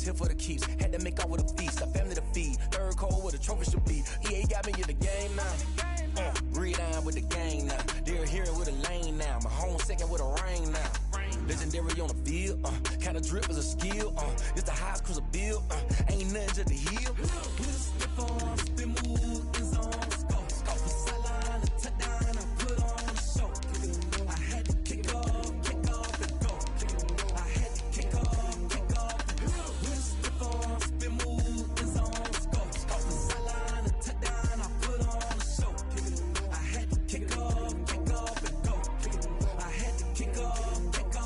was here for the keeps. Had to make out with a feast, a family to feed. Third cold where the trophy should be. EA got me in the game now. Read on with the gang now. They're here with a lane now. My home second with a rain now. Legendary on the field. Kinda drip is a skill. It's the highest cruiser bill. Ain't nothing just the heel. Step on, spin move, in zone, scope. Scope for sideline, a touchdown, I put on the show. I had to kick off and go. I had to kick off and go. Step on, spin move, in zone, scope. Scope for sideline, a touchdown, I put on the show. I had to kick off and go. I had to kick off and go.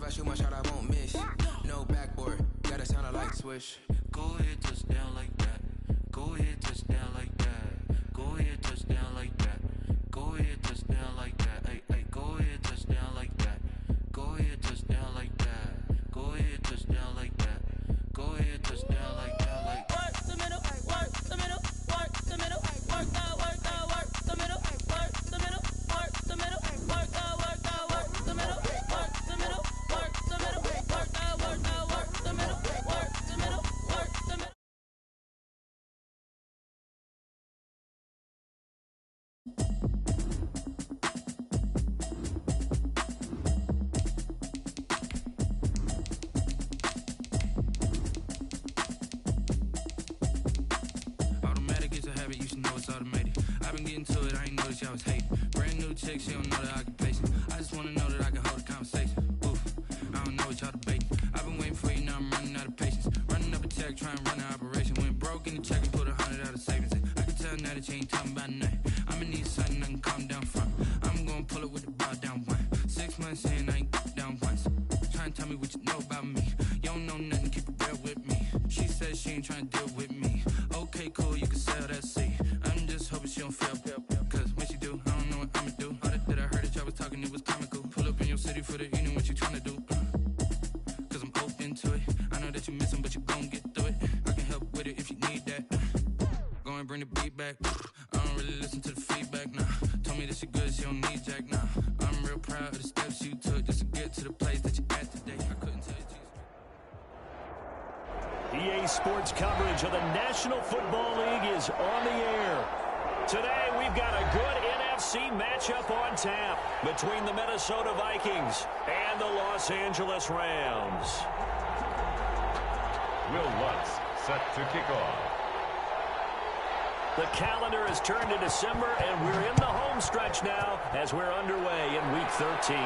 I shoot my shot, I won't miss. No backboard, gotta sound I like swish. Go ahead, touchdown like that. Go ahead, touchdown like that. Go ahead, touchdown like that. Go ahead, touchdown like that. Hey, hey, go ahead, touchdown like that. Go ahead, touchdown like that. Go ahead, touchdown like that. Go ahead, touchdown like that. Like work the middle, work the middle, work the middle, work the middle, work the middle, work the middle, work the middle, work the middle, work the middle, work the middle, work the middle, work the middle, work the middle. automatic is a habit, you should know it's automated. I've been getting to it, I ain't noticed y'all was hating. Brand new chick, she don't know the occupation. I just wanna know that I can hold a conversation. Oof, I don't know what y'all debating. I've been waiting for you, now I'm running out of patience. Running up a check, trying to run an operation. Went broke in the check and put 100 out of savings in. I can tell now that you ain't talking about nothing. I'ma need something I can calm down from. I'm gonna pull it with the bow down one. 6 months in, I ain't down once. Trying to tell me what you know about me. You don't know nothing, keep it real with me. She said she ain't trying to deal with me. Okay, cool, you can sell that seat. I'm just hoping she don't fail. Cause when she do, I don't know what I'ma do. All that I heard that y'all was talking, it was comical. Pull up in your city for the evening, what you tryna do? Cause I'm open to it. I know that you miss him, but you gon' get through it. I can help with it if you need that. Go and bring the beat back. I don't really listen to the feedback, nah. Told me that she good, she don't need jack, nah. I'm real proud of the steps you took just to get to the place that you at today. I couldn't tell you. EA Sports coverage of the National Football League is on the air. Today, we've got a good NFC matchup on tap between the Minnesota Vikings and the Los Angeles Rams. Will Lutz set to kick off. The calendar has turned to December, and we're in the home stretch now as we're underway in Week 13.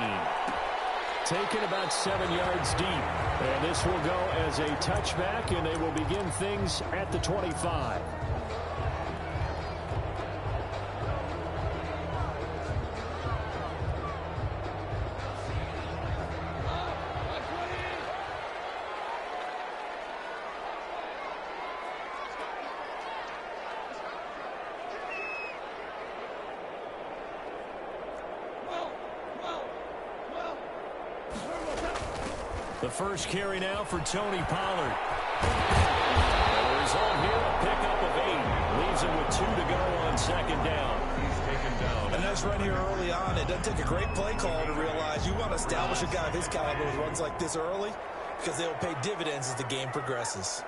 Taken about 7 yards deep, and this will go as a touchback, and they will begin things at the 25. The first carry now for Tony Pollard. The result here, a pickup of 8. Leaves him with 2 to go on second down. He's taken down. And that's right here early on. It doesn't take a great play call to realize you want to establish a guy of his caliber with runs like this early because they'll pay dividends as the game progresses.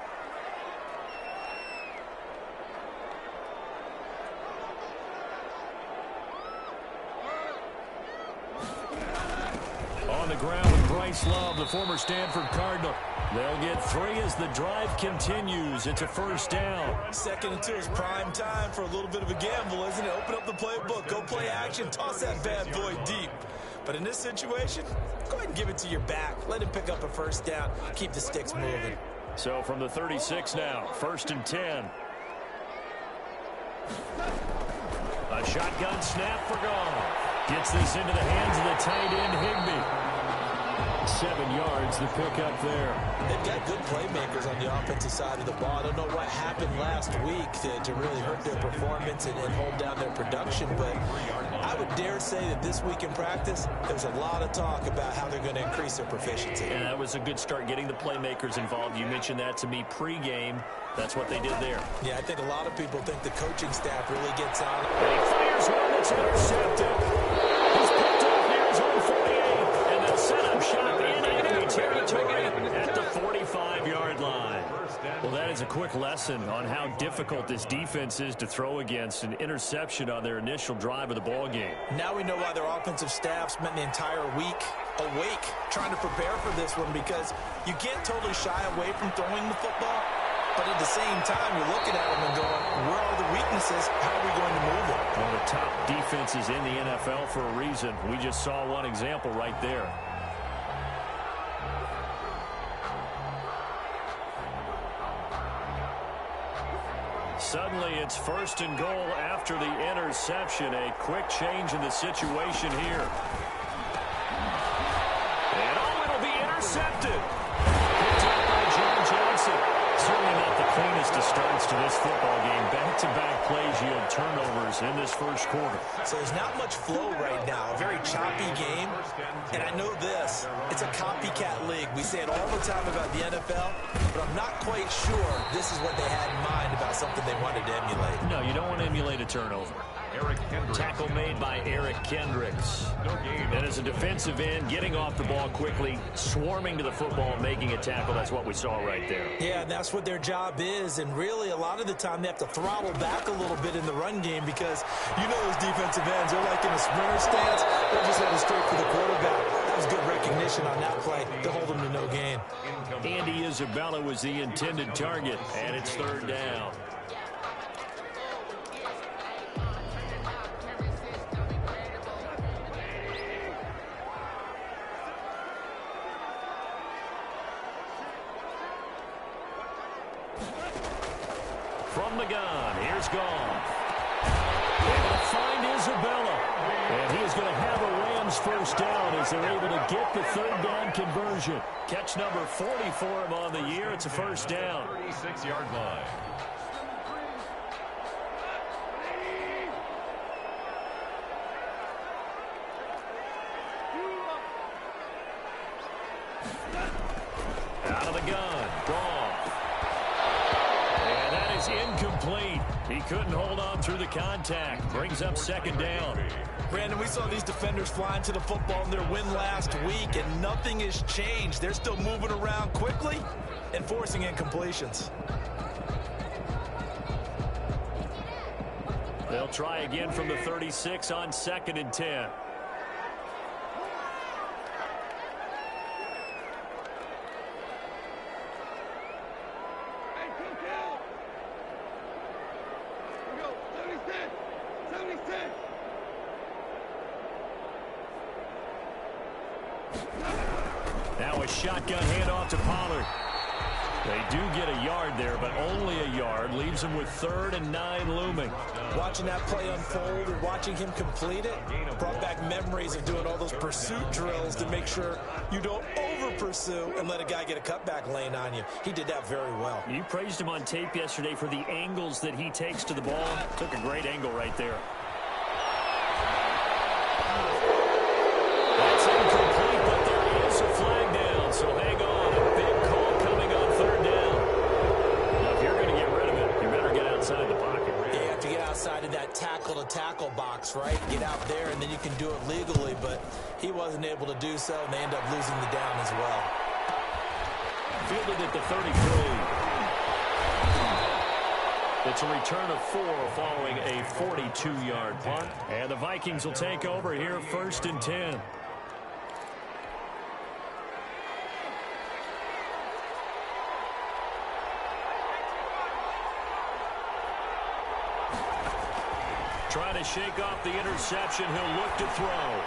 On the ground with Bryce Love, the former Stanford Cardinal. They'll get 3 as the drive continues. It's a first down. Second and 2 is prime time for a little bit of a gamble, isn't it? Open up the playbook, go play action, toss that bad boy deep. But in this situation, go ahead and give it to your back. Let him pick up a first down. Keep the sticks moving. So from the 36 now, 1st and 10. A shotgun snap for Goff. Gets this into the hands of the tight end, Higbee. 7 yards, the pickup there. They've got good playmakers on the offensive side of the ball. I don't know what happened last week to really hurt their performance and hold down their production, but I would dare say that this week in practice, there's a lot of talk about how they're going to increase their proficiency. And that was a good start, getting the playmakers involved. You mentioned that to me pregame. That's what they did there. Yeah, I think a lot of people think the coaching staff really gets on it. And he fires one that's intercepted. He's picked off near his own 48, and they'll set up shop in enemy territory at the 45-yard line. Well, that is a quick lesson on how difficult this defense is to throw against. An interception on their initial drive of the ball game. Now we know why their offensive staff spent the entire week awake trying to prepare for this one, because you can't totally shy away from throwing the football. But at the same time, you're looking at them and going, where are the weaknesses? How are we going to move it? One of the top defenses in the NFL for a reason. We just saw one example right there. Suddenly, it's 1st and goal after the interception. A quick change in the situation here. And it'll be intercepted. Picked up by John Johnson. this football game. Back-to-back plays yield turnovers in this first quarter. So there's not much flow right now. A very choppy game. And I know this. It's a copycat league. We say it all the time about the NFL, but I'm not quite sure this is what they had in mind about something they wanted to emulate. No, you don't want to emulate a turnover. Tackle made by Eric Kendricks. And as a defensive end, getting off the ball quickly, swarming to the football, making a tackle. That's what we saw right there. Yeah, and that's what their job is. And really, a lot of the time, they have to throttle back a little bit in the run game because you know those defensive ends, they're like in a sprinter stance. They're just heading straight for the quarterback. That was good recognition on that play to hold them to no gain. Andy Isabella was the intended target, and it's third down. From the gun, here's Goff. Able to find Isabella. And he is going to have a Rams first down as they're able to get the third down conversion. Catch number 40 for him on the year. It's a first down. 36-yard line. Out of the gun, Goff. And that is incomplete. He couldn't hold on through the contact. Brings up second down. Brandon, we saw these defenders flying to the football in their win last week, and nothing has changed. They're still moving around quickly and forcing incompletions. They'll try again from the 36 on 2nd and 10. Now a shotgun handoff to Pollard. They do get a yard there, but only a yard. Leaves them with 3rd and 9 looming. Watching that play unfold and watching him complete it brought back memories of doing all those pursuit drills to make sure you don't over-pursue and let a guy get a cutback lane on you. He did that very well. You praised him on tape yesterday for the angles that he takes to the ball. Took a great angle right there. That's incomplete, but there is a flag down, so hang on. A big call coming on 3rd down. Now, if you're going to get rid of it, you better get outside the pocket. Yeah, you have to get outside of that tackle-to-tackle box, right? Get out there, and then you can do it legally, but he wasn't able to do so, and they end up losing the down as well. Fielded at the 33. It's a return of 4 following a 42-yard punt. And the Vikings will take over here 1st and 10. Trying to shake off the interception. He'll look to throw.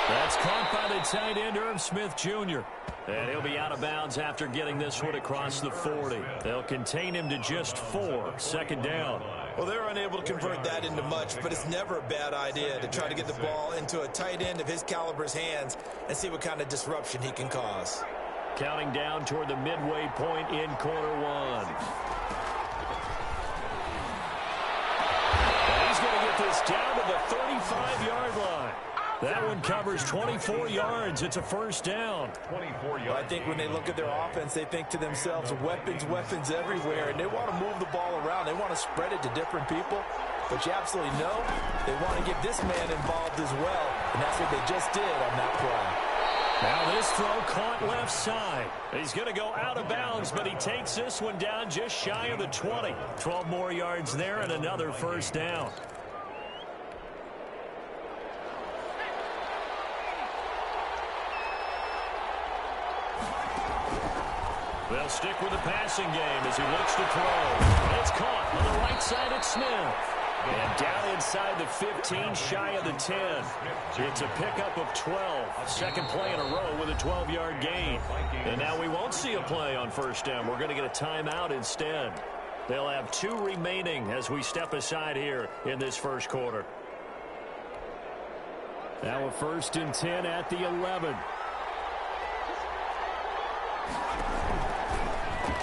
That's caught by the tight end, Irv Smith Jr. And he'll be out of bounds after getting this one across the 40. They'll contain him to just 4. 2nd down. Well, they're unable to convert that into much, but it's never a bad idea to try to get the ball into a tight end of his caliber's hands and see what kind of disruption he can cause. Counting down toward the midway point in quarter 1. And he's going to get this down to the 35-yard line. That one covers 24 yards. It's a first down. 24 yards. Well, I think when they look at their offense, they think to themselves, weapons, weapons everywhere, and they want to move the ball around. They want to spread it to different people. But you absolutely know they want to get this man involved as well, and that's what they just did on that play. Now this throw caught left side. He's going to go out of bounds, but he takes this one down just shy of the 20. 12 more yards there and another first down. They'll stick with the passing game as he looks to throw. And it's caught on the right side at Smith. And down inside the 15, shy of the 10. It's a pickup of 12. Second play in a row with a 12-yard gain. And now we won't see a play on first down. We're going to get a timeout instead. They'll have 2 remaining as we step aside here in this first quarter. Now a 1st and 10 at the 11.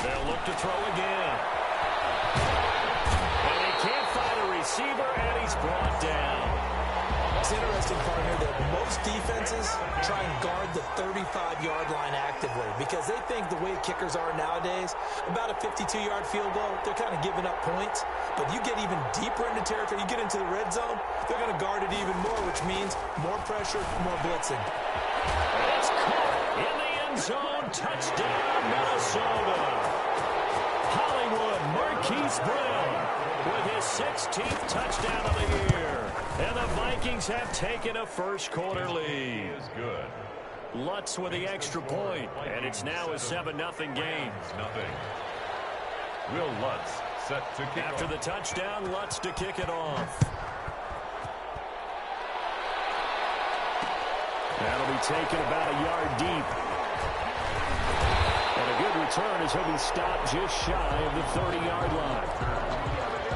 They'll look to throw again. receiver, and he's brought down. It's interesting, partner, that most defenses try and guard the 35-yard line actively because they think the way kickers are nowadays, about a 52-yard field goal, they're kind of giving up points. But you get even deeper into territory, you get into the red zone, they're going to guard it even more, which means more pressure, more blitzing. It's caught in the end zone. Touchdown, Minnesota. Hollywood Marquise Brown with his 16th touchdown of the year. And the Vikings have taken a first-quarter lead. Is good. Lutz with the extra point, and it's now a 7-0 game. Will Lutz set to kick After off. the touchdown, Lutz to kick it off. That'll be taken about a yard deep. And a good return as he'll be stopped just shy of the 30-yard line.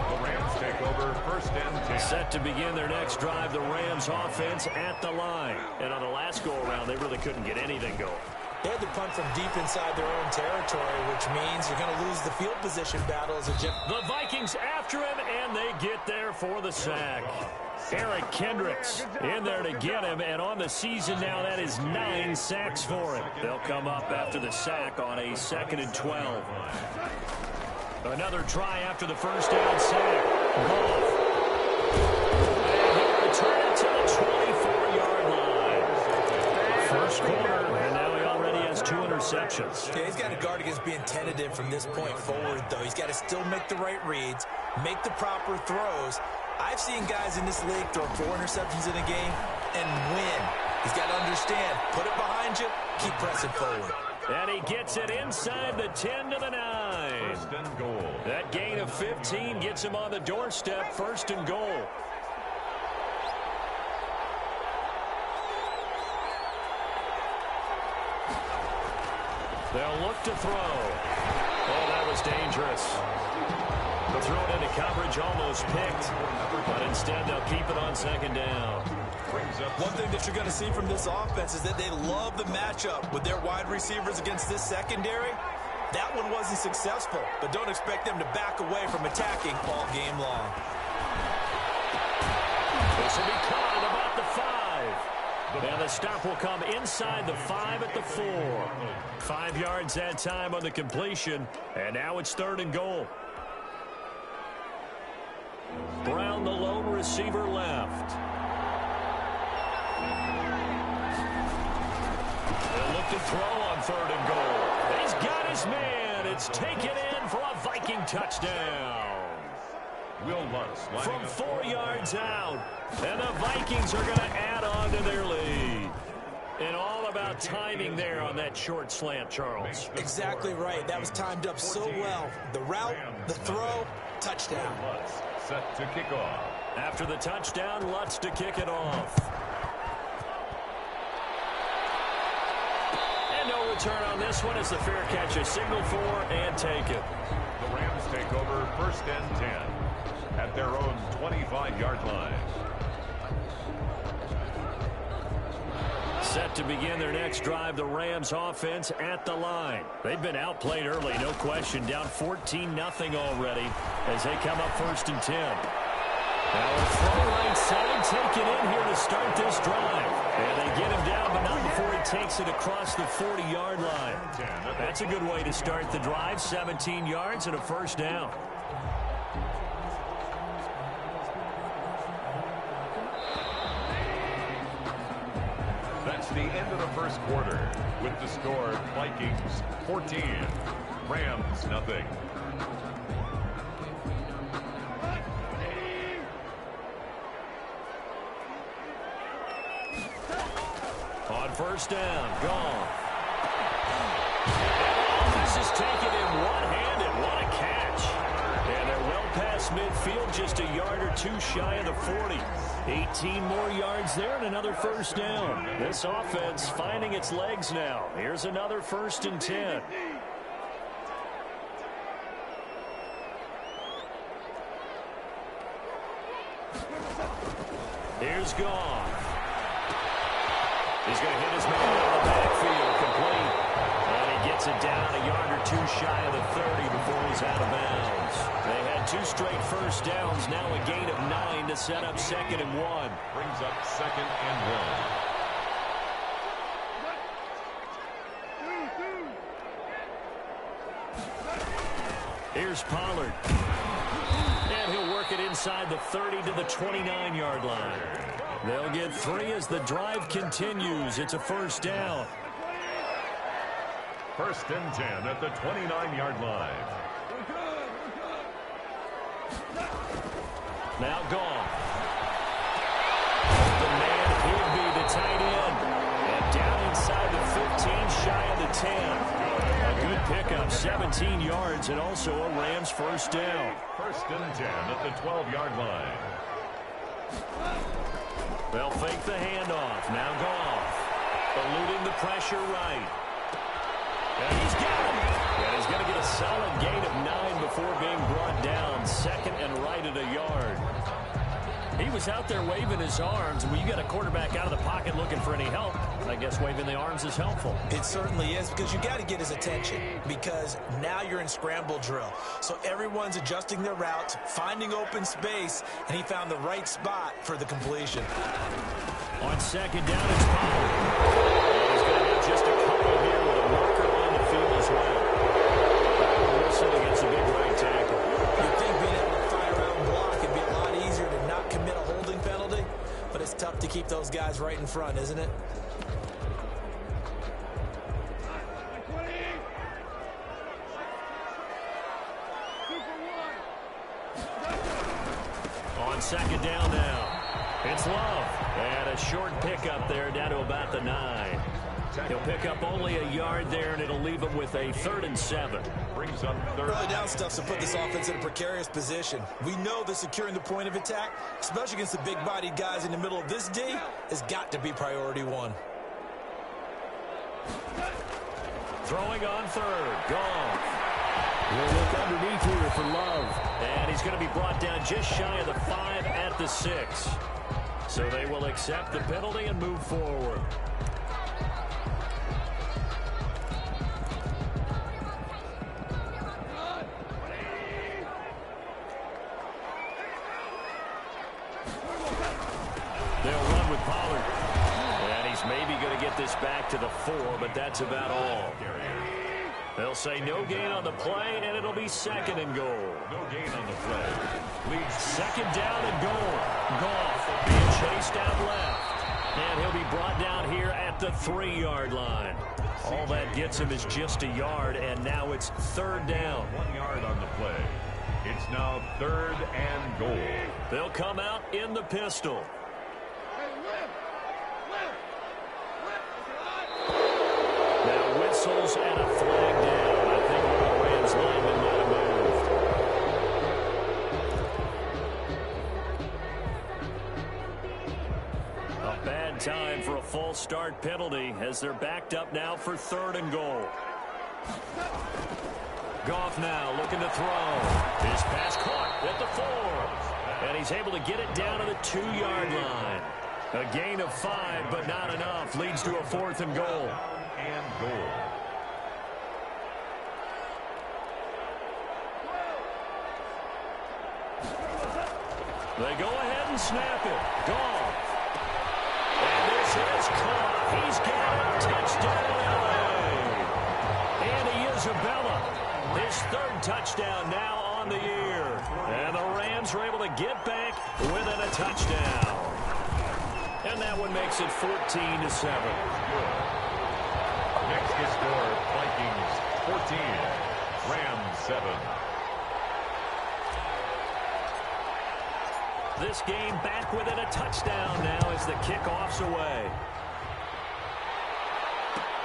The Rams take over first and 10. Set to begin their next drive, the Rams offense at the line. And on the last go-around, they really couldn't get anything going. They had to punt from deep inside their own territory, which means you're going to lose the field position battle as a Jeff. The Vikings after him, and they get there for the sack. Eric Kendricks in there to get him, and on the season now, that is 9 sacks for him. They'll come up after the sack on a 2nd and 12. Another try after the first down sack. Goff. And he'll return it to the 24-yard line. First quarter, and now he already has 2 interceptions. Yeah, he's got to guard against being tentative from this point forward, though. He's got to still make the right reads, make the proper throws. I've seen guys in this league throw 4 interceptions in a game and win. He's got to understand, put it behind you, keep pressing forward. And he gets it inside the 10 to the 9. First and goal. That gain of 15 gets him on the doorstep, 1st and goal. They'll look to throw. Oh, that was dangerous. Thrown into coverage, almost picked, but instead they'll keep it on 2nd down. One thing that you're going to see from this offense is that they love the matchup with their wide receivers against this secondary. That one wasn't successful, but don't expect them to back away from attacking all game long. This will be caught at about the 5. And the stop will come inside the 5 at the 4. 5 yards that time on the completion, and now it's 3rd and goal. Brown, the lone receiver, left. They'll look to throw on 3rd and goal. He's got his man. It's taken in for a Viking touchdown. Will Lutz From 4 yards out. And the Vikings are going to add on to their lead. And all about timing there on that short slant, Charles. Exactly right. That was timed up so well. The route, the throw, touchdown. Lutz set to kick off. After the touchdown, Lutz to kick it off. And no return on this one as the fair catch is signaled for and taken. The Rams take over first and 10 at their own 25-yard line. Set to begin their next drive, the Rams offense at the line. They've been outplayed early, no question, down 14-0 already as they come up 1st and 10. Now a throw right side taken in here to start this drive. And they get him down, but not before he takes it across the 40-yard line. That's a good way to start the drive, 17 yards and a 1st down. That's the end of the first quarter with the score Vikings 14, Rams nothing. On 1st down, gone. This is taken in one-handed. What a catch. And they're well past midfield, just a yard or 2 shy of the 40. 18 more yards there and another 1st down. This offense finding its legs now. Here's another 1st and 10. Here's Goff. He's going to hit his man out of the backfield, complete. And he gets it down a yard or 2 shy of the 30 before he's out of bounds. They had 2 straight first downs, now a gain of 9 to set up 2nd and 1. Brings up 2nd and 1. Here's Pollard. And he'll work it inside the 30 to the 29-yard line. They'll get 3 as the drive continues. It's a first down. 1st and 10 at the 29-yard line. Now gone. The man Higby, the tight end. And down inside the 15, shy of the 10. A good pickup, 17 yards, and also a Rams first down. 1st and 10 at the 12-yard line. They'll fake the handoff. Now Goff. Eluding the pressure right. And he's got him. And he's going to get a solid gain of 9 before being brought down. 2nd and right at a yard. He was out there waving his arms. When you got a quarterback out of the pocket looking for any help, I guess waving the arms is helpful. It certainly is, because you got to get his attention, because now you're in scramble drill. So everyone's adjusting their routes, finding open space, and he found the right spot for the completion. On 2nd down, it's Pollard. He's going to have just a couple here with a marker on the field as well. Wilson against a big right tackle. You'd think being able to fire out and block would be a lot easier to not commit a holding penalty, but it's tough to keep those guys right in front, isn't it? On 2nd down now. It's Love. And a short pickup there down to about the 9. He'll pick up only a yard there, and it'll leave him with a 3rd and 7. Brings up 3rd. Early down stuff to put this offense in a precarious position. We know that securing the point of attack, especially against the big-bodied guys in the middle of this D, has got to be priority 1. Throwing on 3rd. Gone. We'll look underneath here for Love. And he's going to be brought down just shy of the 5 at the 6. So they will accept the penalty and move forward. They'll run with Pollard. And he's maybe going to get this back to the 4, but that's about all. They'll say no gain on the play, and it'll be 2nd and goal. No gain on the play. Leads 2nd down and goal. Goff being chased out left. And he'll be brought down here at the 3-yard line. All that gets him is just a yard, and now it's 3rd down. 1 yard on the play. It's now 3rd and goal. They'll come out in the pistol. Now whistles and a flag down. I think one of the Rams linemen might have moved. A bad time for a false start penalty as they're backed up now for 3rd and goal. Goff now looking to throw. His pass caught at the 4. And he's able to get it down to the 2-yard line. A gain of 5, but not enough. Leads to a 4th and goal. And goal. They go ahead and snap it. Goff. And this is caught. He's got a touchdown, LA. Andy Isabella, his 3rd touchdown now on the year. And the Rams are able to get back within a touchdown. And that one makes it 14-7. Next to score, Vikings 14, Rams 7. This game back within a touchdown now as the kickoff's away.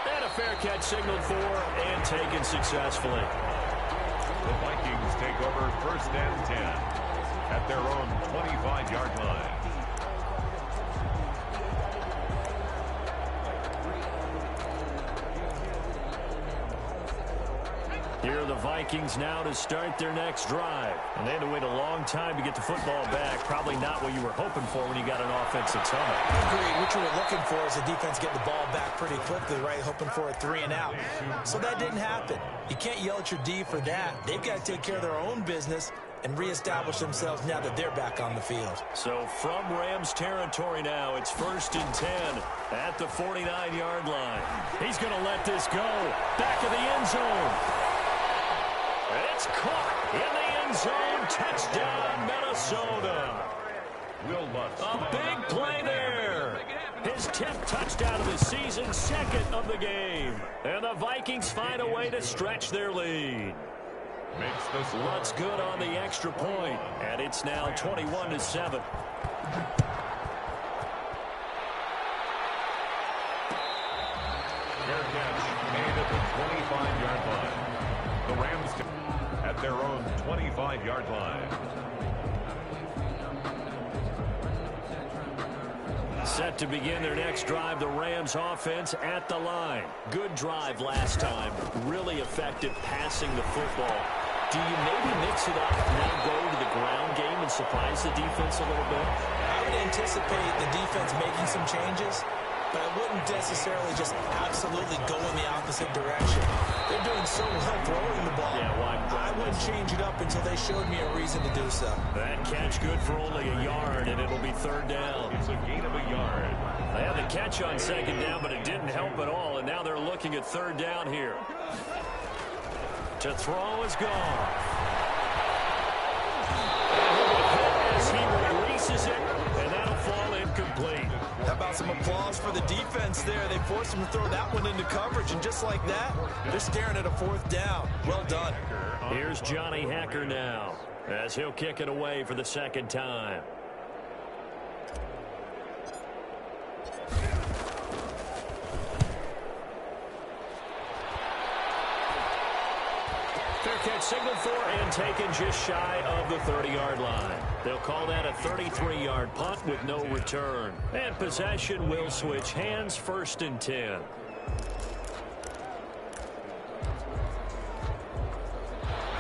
And a fair catch signaled for and taken successfully. The Vikings take over 1st and 10 at their own 25-yard line. Here are the Vikings now to start their next drive. And they had to wait a long time to get the football back. Probably not what you were hoping for when you got an offense that's humming. Agreed. What you were looking for is the defense getting the ball back pretty quickly, right? Hoping for a 3 and out. So that didn't happen. You can't yell at your D for that. They've got to take care of their own business and reestablish themselves now that they're back on the field. So from Rams territory now, it's 1st and 10 at the 49-yard line. He's going to let this go. Back of the end zone. It's caught in the end zone. Touchdown, Minnesota. A big play there. His 10th touchdown of the season, second of the game. And the Vikings find a way to stretch their lead. Lutz good on the extra point, and it's now 21-7. Fair catch made at the 25-yard line. The Rams at their own 25-yard line. Set to begin their next drive, the Rams offense at the line. Good drive last time. Really effective passing the football. Do you maybe mix it up, now go to the ground game and surprise the defense a little bit? I would anticipate the defense making some changes, but I wouldn't necessarily just absolutely go in the opposite direction. They're doing so well throwing the ball. Yeah, I wouldn't change it up until they showed me a reason to do so. That catch good for only a yard, and it'll be 3rd down. It's a gain of a yard. They had the catch on 2nd down, but it didn't help at all, and now they're looking at 3rd down here. To throw is gone. As he releases it, and that'll fall incomplete. How about some applause for the defense there? They forced him to throw that one into coverage, and just like that, they're staring at a 4th down. Well done. Here's Johnny Hacker now, as he'll kick it away for the 2nd time. Fair catch signaled for and taken just shy of the 30-yard line. They'll call that a 33-yard punt with no return. And possession will switch hands, 1st and 10.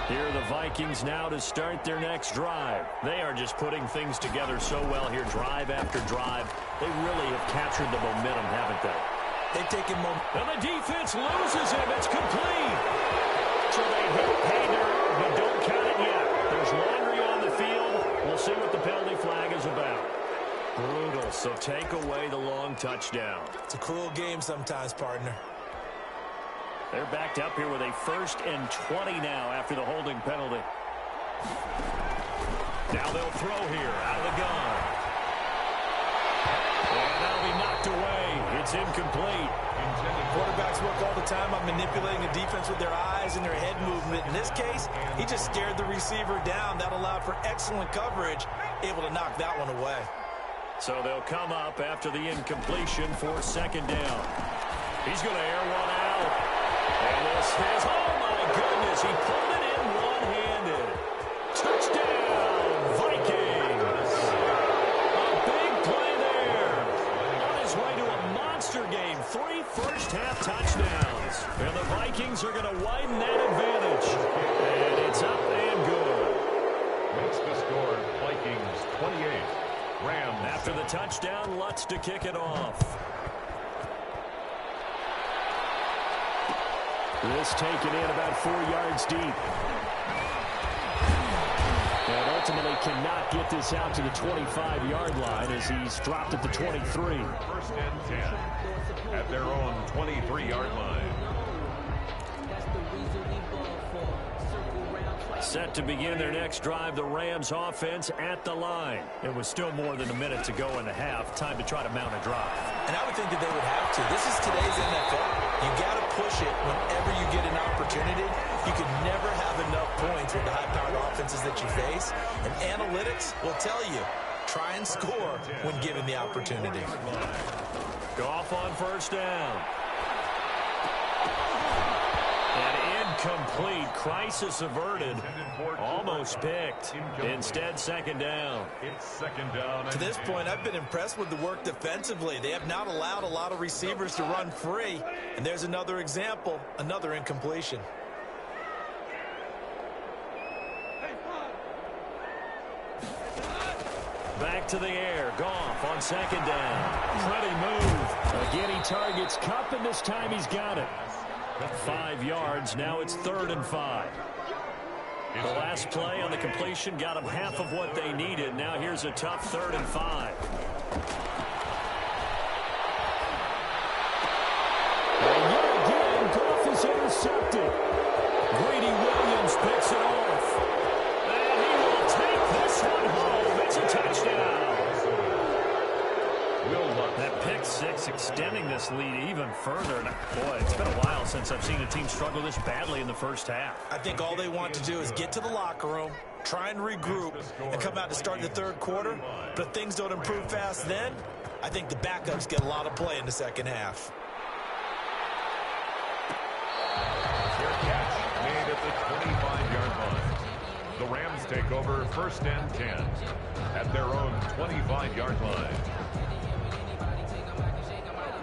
Here are the Vikings now to start their next drive. They are just putting things together so well here, drive after drive. They really have captured the momentum, haven't they? They've taken momentum. And the defense loses him. It's complete. So they hit pay dirt, but don't count it yet. There's laundry on the field. We'll see what the penalty flag is about. Brutal, so take away the long touchdown. It's a cruel game sometimes, partner. They're backed up here with a 1st and 20 now after the holding penalty. Now they'll throw here out of the gun. And that'll be knocked away. It's incomplete. Quarterbacks work all the time on manipulating the defense with their eyes and their head movement. In this case, he just stared the receiver down. That allowed for excellent coverage, able to knock that one away. So they'll come up after the incompletion for 2nd down. He's going to air one out. And this is, oh my goodness, he pulled it in one-handed. Touchdown, Vikings. A big play there. On his way to a monster game, 3 first-half touchdowns. And the Vikings are going to widen that advantage. And it's up and good. Makes the score Vikings 28. Rams. After the touchdown, Lutz to kick it off. This taken in about 4 yards deep. And ultimately cannot get this out to the 25-yard line as he's dropped at the 23. 1st and 10 at their own 23-yard line. Set to begin their next drive, the Rams offense at the line. It was still more than a minute to go in the half. Time to try to mount a drive. And I would think that they would have to. This is today's NFL. You got to push it whenever you get an opportunity. You can never have enough points with the high-powered offenses that you face. And analytics will tell you, try and score when given the opportunity. Goff on 1st down. Incomplete. Crisis averted. Almost picked. Instead, 2nd down. It's 2nd down. To this point, I've been impressed with the work defensively. They have not allowed a lot of receivers to run free. And there's another example, another incompletion. Back to the air. Goff on 2nd down. Pretty move. Again, he targets Kupp, and this time he's got it. 5 yards. Now it's 3rd and 5. The last play on the completion got them half of what they needed. Now here's a tough 3rd and 5. And yet again, Goff is intercepted. Greedy Williams picks it off. And he will take this one home. It's a touchdown. That pick six extending this lead even further. And boy, it's been a while since I've seen a team struggle this badly in the first half. I think all they want to do is get to the locker room, try and regroup, and come out to start the third quarter. But if things don't improve fast then, I think the backups get a lot of play in the second half. Their catch made at the 25-yard line. The Rams take over 1st and 10 at their own 25-yard line.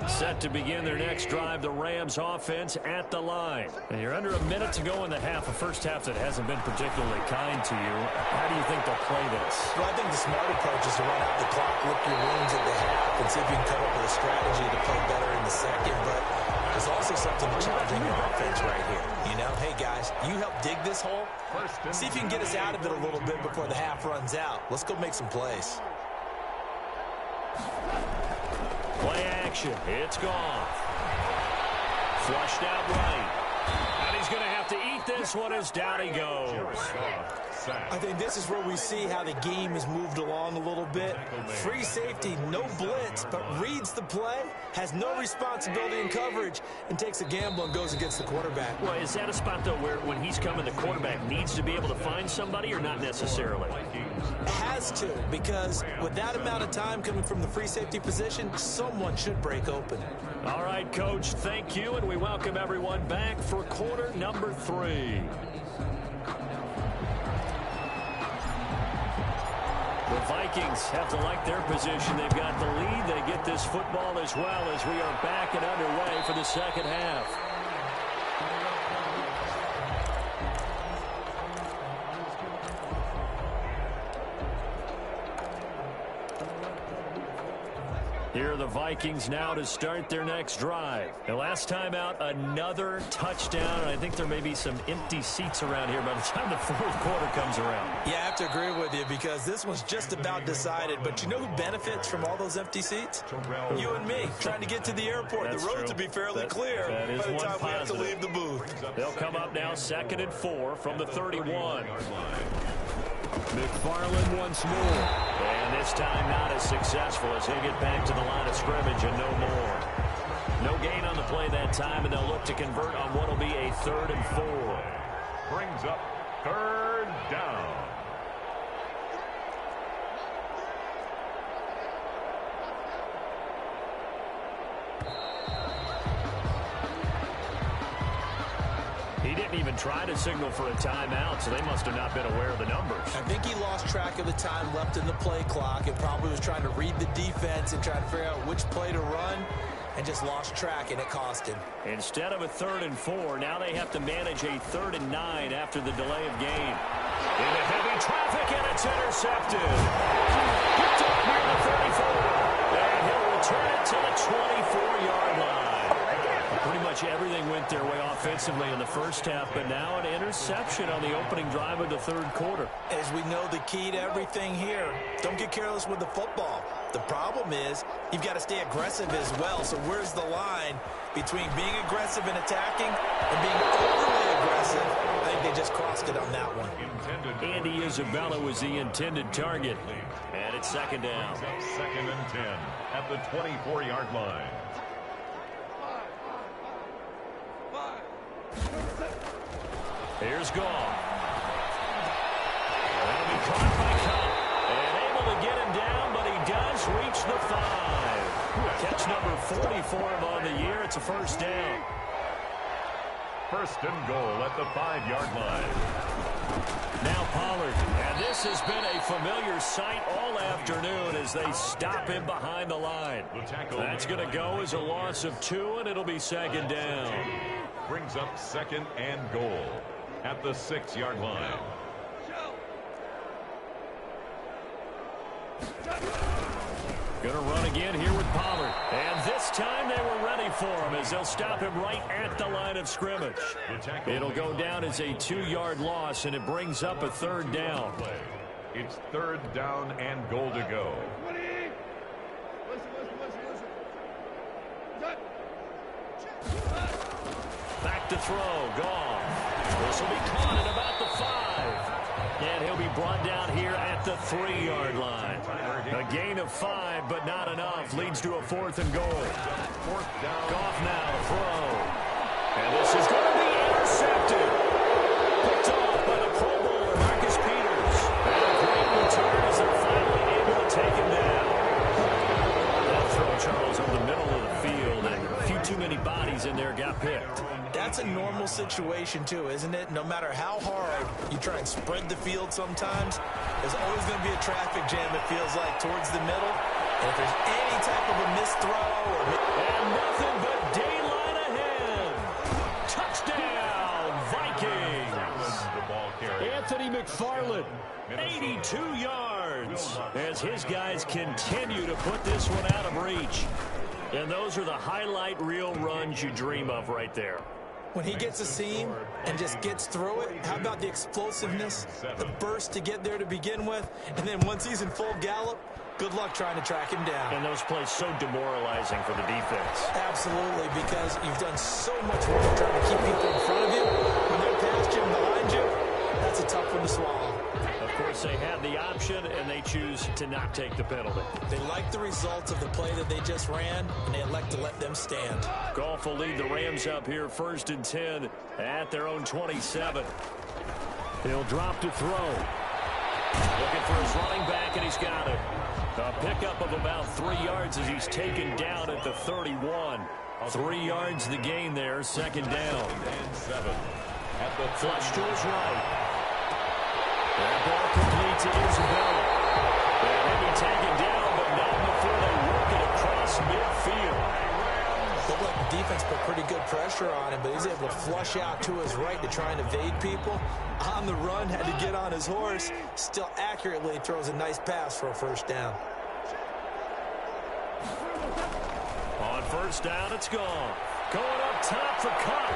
Set to begin their next drive, the Rams offense at the line. And you're under a minute to go in the half, a first half that hasn't been particularly kind to you. How do you think they'll play this? Well, I think the smart approach is to run out the clock, lick your wounds at the half, and see if you can come up with a strategy to play better in the second. But there's also something challenging your offense right here. You know, hey, guys, you help dig this hole. See if you can get us out of it a little bit before the half runs out. Let's go make some plays. Play action. It's gone. Flushed out right. And he's going to have to eat this one as down he goes. I think this is where we see how the game has moved along a little bit. Free safety, no blitz, but reads the play, has no responsibility in coverage, and takes a gamble and goes against the quarterback. Well, is that a spot, though, where when he's coming, the quarterback needs to be able to find somebody or not necessarily? Has to, because with that amount of time coming from the free safety position, someone should break open. All right, Coach, thank you, and we welcome everyone back for quarter number 3. The Vikings have to like their position. They've got the lead. They get this football as well as we are back and underway for the second half. Here are the Vikings now to start their next drive. The last time out, another touchdown. And I think there may be some empty seats around here by the time the fourth quarter comes around. Yeah, I have to agree with you because this one's just about decided. But you know who benefits from all those empty seats? You and me, trying to get to the airport. That's the roads true. will be fairly That clear is by the one time we have to positive. leave the booth. They'll come up now 2nd and 4 from the 31. McFarland once more. And this time not as successful as he'll get back to the line of scrimmage and no more. No gain on the play that time, and they'll look to convert on what will be a 3rd and 4. Brings up 3rd down. He didn't even try to signal for a timeout, so they must have not been aware of the numbers. I think he lost track of the time left in the play clock and probably was trying to read the defense and trying to figure out which play to run and just lost track, and it cost him. Instead of a 3rd and 4, now they have to manage a 3rd and 9 after the delay of game. Into heavy traffic, and it's intercepted. Picked up near the 34. And he'll return it to the 24-yard line. Pretty much everything went their way offensively in the first half, but now an interception on the opening drive of the 3rd quarter. As we know, the key to everything here, don't get careless with the football. The problem is you've got to stay aggressive as well. So where's the line between being aggressive and attacking and being overly aggressive? I think they just crossed it on that one. Andy Isabella was the intended target. And it's 2nd down. 2nd and 10 at the 24-yard line. Here's Goff. That'll be caught by Cup. And able to get him down, but he does reach the 5. Catch number 40 for him on the year. It's a 1st down. 1st and goal at the 5-yard line. Now Pollard. And this has been a familiar sight all afternoon as they stop him behind the line. That's going to go as a loss of 2, and it'll be 2nd down. Brings up 2nd and goal at the 6-yard line. Going to run again here with Pollard. And this time they were ready for him as they'll stop him right at the line of scrimmage. It'll go down as a 2-yard loss, and it brings up a 3rd down. It's 3rd down and goal to go. Back to throw. Goff. This will be caught at about the 5. And he'll be brought down here at the 3-yard line. A gain of 5, but not enough. Leads to a 4th and goal. 4th down. Goff now to throw. And this is going to be intercepted. Picked off by the Pro Bowler, Marcus Peters. And a great return as they're finally able to take him down. That throw, Charles, over the middle of the field. And a few too many bodies in there got picked. That's a normal situation, too, isn't it? No matter how hard you try and spread the field sometimes, there's always going to be a traffic jam, it feels like, towards the middle. And if there's any type of a missed throw and nothing but daylight ahead. Touchdown, Vikings. Anthony McFarland. 82 yards as his guys continue to put this one out of reach. And those are the highlight reel runs you dream of right there. When he gets a seam and just gets through it, how about the explosiveness, the burst to get there to begin with, and then once he's in full gallop, good luck trying to track him down. And those plays so demoralizing for the defense. Absolutely, because you've done so much work trying to keep people in front of you. When they're past you and behind you, that's a tough one to swallow. Of course, they had the option, and they choose to not take the penalty. They like the results of the play that they just ran, and they elect to let them stand. Goff will lead the Rams up here 1st and 10 at their own 27. He'll drop to throw. Looking for his running back, and he's got it. A pickup of about 3 yards as he's taken down at the 31. 3 yards the gain there, 2nd down. And 7. At the flush to his right. That ball complete to Isabella. And he'll be taken down, but not before they work it across midfield. Looked like the defense put pretty good pressure on him, but he's able to flush out to his right to try and evade people. On the run, had to get on his horse. Still accurately throws a nice pass for a 1st down. On 1st down, it's gone. Going up top for Cup.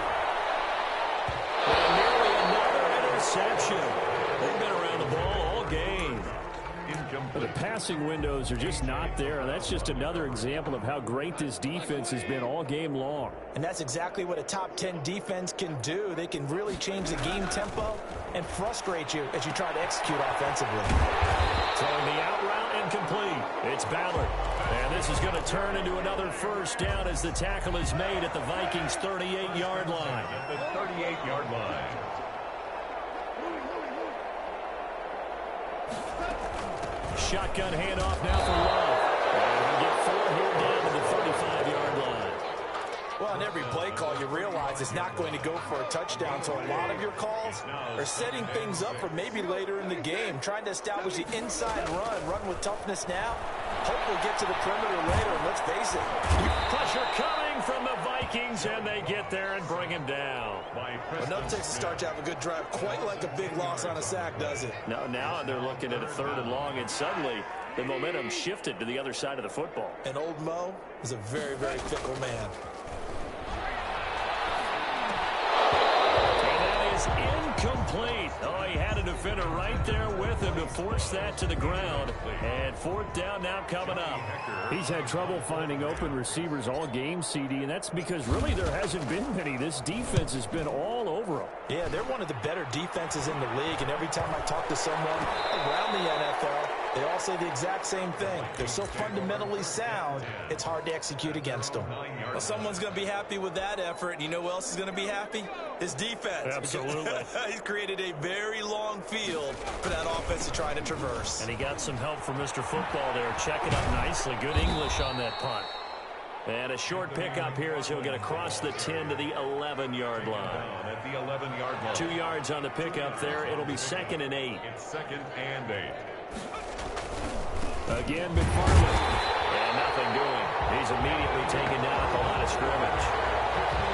And nearly another interception. They've been around the ball all game. The passing windows are just not there. That's just another example of how great this defense has been all game long. And that's exactly what a top 10 defense can do. They can really change the game tempo and frustrate you as you try to execute offensively. Throwing the out route incomplete. It's Ballard. And this is going to turn into another 1st down as the tackle is made at the Vikings' 38-yard line. At the 38-yard line. Shotgun handoff now for Love. And he'll get 4 here down to the 35-yard line. Well, on every play call, you realize it's not going to go for a touchdown, so a lot of your calls are setting things up for maybe later in the game, trying to establish the inside run with toughness now. Hope we'll get to the perimeter later, and let's face it. Pressure coming from the Vikings, and they get there and bring him down. Enough takes to start to have a good drive, quite like a big loss on a sack, does it? Now they're looking at a 3rd and long, and suddenly the momentum shifted to the other side of the football. And old Mo is a very, very fickle man. And that is incomplete. Oh, he had a defender right there with him to force that to the ground. And 4th down now coming up. He's had trouble finding open receivers all game, CD, and that's because really there hasn't been many. This defense has been all over him. Yeah, they're one of the better defenses in the league, and every time I talk to someone around the NFL, they all say the exact same thing. They're so fundamentally sound, it's hard to execute against them. Well, someone's going to be happy with that effort, and you know who else is going to be happy? His defense. Absolutely. He's created a very long field for that offense to try to traverse. And he got some help from Mr. Football there, checking up nicely. Good English on that punt. And a short pickup here as he'll get across the 10 to the 11-yard line. At the 11-yard line. 2 yards on the pickup there. It'll be 2nd and 8. It's 2nd and 8. Again, McFarland. And nothing doing. He's immediately taken down at the line of scrimmage.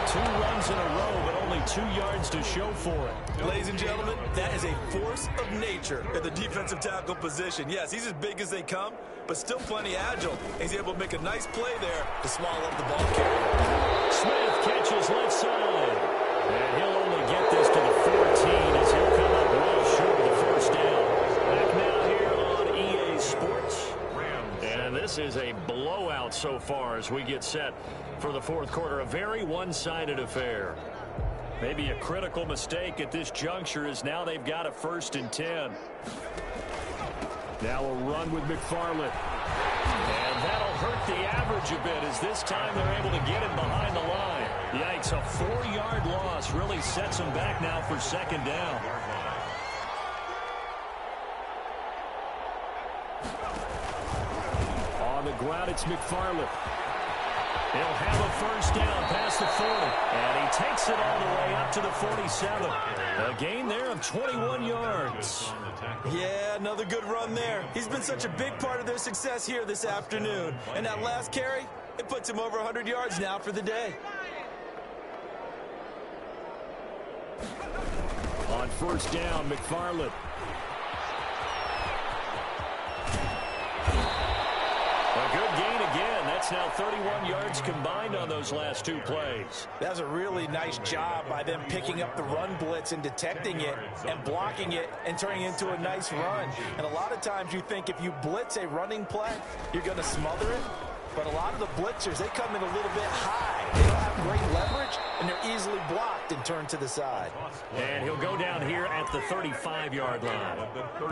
2 runs in a row, but only 2 yards to show for it. Ladies and gentlemen, that is a force of nature at the defensive tackle position. Yes, he's as big as they come, but still plenty agile. He's able to make a nice play there to swallow up the ball carrier. Smith catches left side. And he'll only get this to the 14 as he'll come up well short of the first down. Back now here on EA Sports. And this is a blowout so far as we get set for the fourth quarter. A very one-sided affair. Maybe a critical mistake at this juncture is now they've got a 1st and 10. Now a run with McFarland. And that'll hurt the average a bit as this time they're able to get him behind the line. Yikes, a 4-yard loss really sets him back now for 2nd down. On the ground, it's McFarland. He'll have a 1st down past the 40. And he takes it all the way up to the 47. A gain there of 21 yards. Yeah, another good run there. He's been such a big part of their success here this afternoon. And that last carry, it puts him over 100 yards now for the day. On 1st down, McFarland. A good gain again. That's now 31 yards combined on those last 2 plays. That was a really nice job by them picking up the run blitz and detecting it and blocking it and turning it into a nice run. And a lot of times you think if you blitz a running play, you're going to smother it. But a lot of the blitzers, they come in a little bit high. They don't have great leverage, and they're easily blocked and turned to the side. And he'll go down here at the 35-yard line.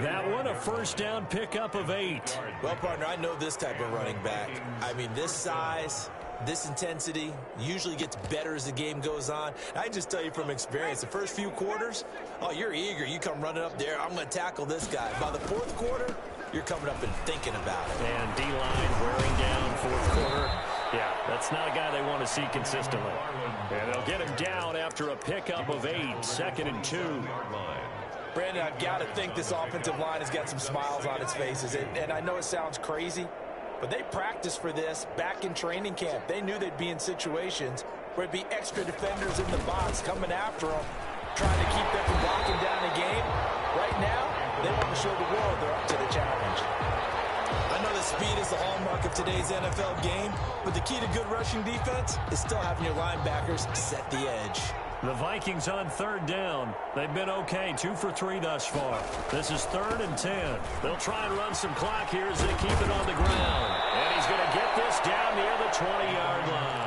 That one, a 1st down pickup of 8. Well, partner, I know this type of running back. I mean, this size, this intensity usually gets better as the game goes on. I just tell you from experience, the first few quarters, oh, you're eager. You come running up there, I'm going to tackle this guy. By the 4th quarter, you're coming up and thinking about it. And D-line wearing down 4th quarter. Yeah, that's not a guy they want to see consistently. And they'll get him down after a pickup of 8, 2nd and 2. Brandon, I've got to think this offensive line has got some smiles on its faces. And I know it sounds crazy, but they practiced for this back in training camp. They knew they'd be in situations where it'd be extra defenders in the box coming after them, trying to keep them from blocking down a game. Right now, they want to show the world they're up to the challenge. I know that speed is the hallmark of today's NFL game, but the key to good rushing defense is still having your linebackers set the edge. The Vikings on 3rd down. They've been okay, 2 for 3 thus far. This is 3rd and 10. They'll try and run some clock here as they keep it on the ground. And he's going to get this down near the 20-yard line.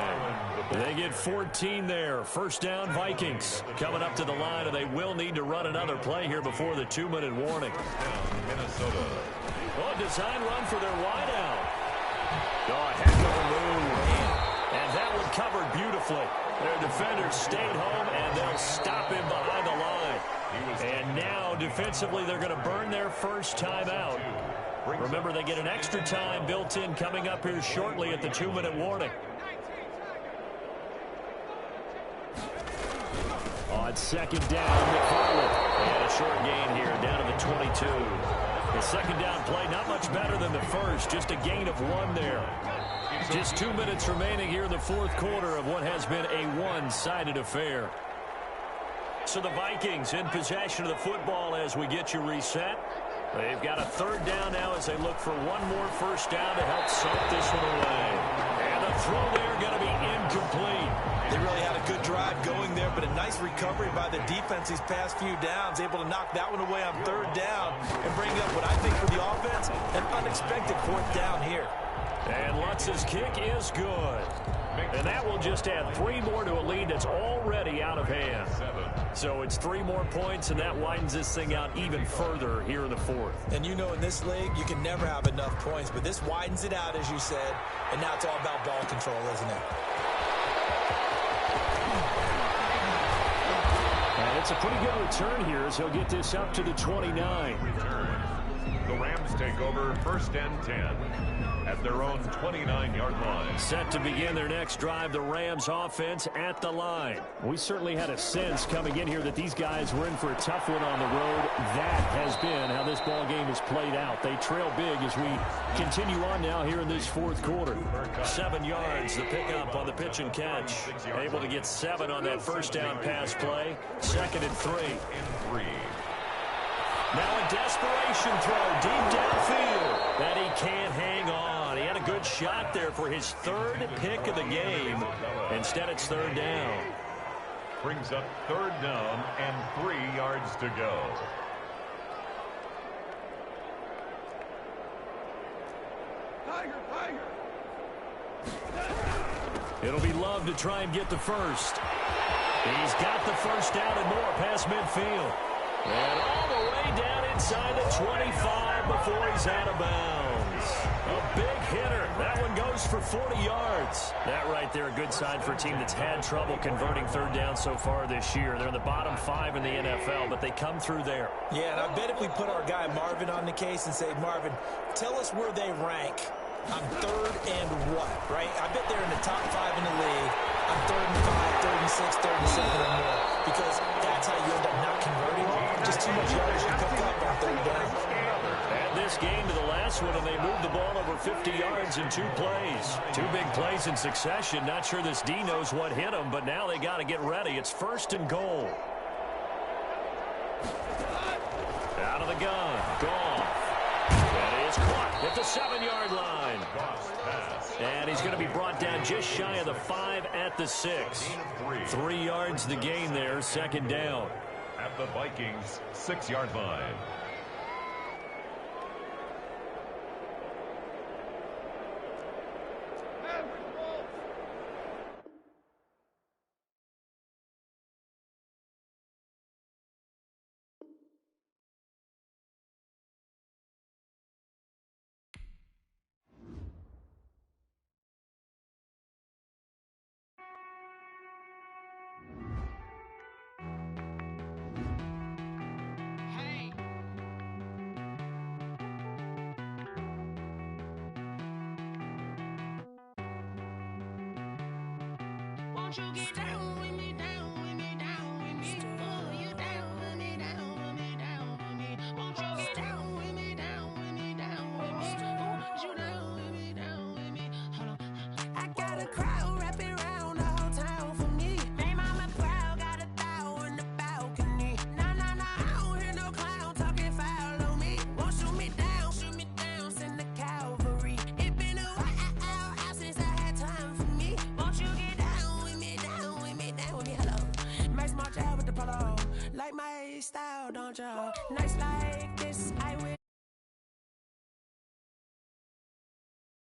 They get 14 there. 1st down, Vikings. Coming up to the line, and they will need to run another play here before the 2-minute warning. Minnesota. Oh, design run for their wideout. Oh, a heck of a move. And that one covered beautifully. Their defenders stayed home, and they'll stop him behind the line. And now, defensively, they're going to burn their first time out. Remember, they get an extra time built in coming up here shortly at the 2-minute warning. On 2nd down, McFarland. And a short gain here, down to the 22. The 2nd down play, not much better than the first, just a gain of 1 there. Just 2 minutes remaining here in the 4th quarter of what has been a one-sided affair. So the Vikings in possession of the football as we get you reset. They've got a 3rd down now as they look for one more 1st down to help soak this one away. And the throw there going to be incomplete. They really had a good drive going there, but a nice recovery by the defense these past few downs, able to knock that one away on 3rd down and bring up what I think for the offense, an unexpected 4th down here. And Lutz's kick is good. And that will just add 3 more to a lead that's already out of hand. So it's 3 more points, and that widens this thing out even further here in the 4th. And you know in this league, you can never have enough points, but this widens it out, as you said, and now it's all about ball control, isn't it? It's a pretty good return here as he'll get this up to the 29. The Rams take take over 1st and 10 at their own 29-yard line. Set to begin their next drive, the Rams offense at the line. We certainly had a sense coming in here that these guys were in for a tough one on the road. That has been how this ball game has played out. They trail big as we continue on now here in this fourth quarter. 7 yards, the pickup on the pitch and catch. Able to get 7 on that first down pass play. 2nd and 3. Now a desperation throw deep downfield that he can't hang on. He had a good shot there for his 3rd pick of the game. Instead, it's 3rd down. Brings up 3rd down and 3 yards to go. It'll be Love to try and get the first. He's got the first down and more past midfield. And all the way down inside the 25 before he's out of bounds. A big hitter. That one goes for 40 yards. That right there, a good sign for a team that's had trouble converting 3rd down so far this year. They're in the bottom 5 in the NFL, but they come through there. Yeah, and I bet if we put our guy Marvin on the case and say, Marvin, tell us where they rank on 3rd and what, right? I bet they're in the top 5 in the league on 3rd and 5, 3rd and 6, 3rd and 7 or more, because that's how you end up not converting. Just too much yardage to pick up on 3rd down. Add this game to the last one, and they moved the ball over 50 yards in 2 plays. 2 big plays in succession. Not sure this D knows what hit them, but now they got to get ready. It's 1st and goal. Out of the gun. Gone. That is caught at the 7-yard line. And he's going to be brought down just shy of the 5 at the 6. 3 yards the gain there, 2nd down. At the Vikings' 6-yard line. Won't you get down with me, down with me, down with me? Oh, you down with me, down with me, down with me. Won't you get down with me, down with me, down with me? Oh, you down with me, down with me. Hold on. I got a crowd wrapping around the whole town for me. Made mama proud, got a thou in the balcony. Nah, I don't hear no clown talking foul on me. Won't shoot me down, send the cavalry. It been a while since I had time for me. Won't you get down with me, down with me, down with me? Hello. Max March out with the polo. Like my style, don't y'all? Nice life.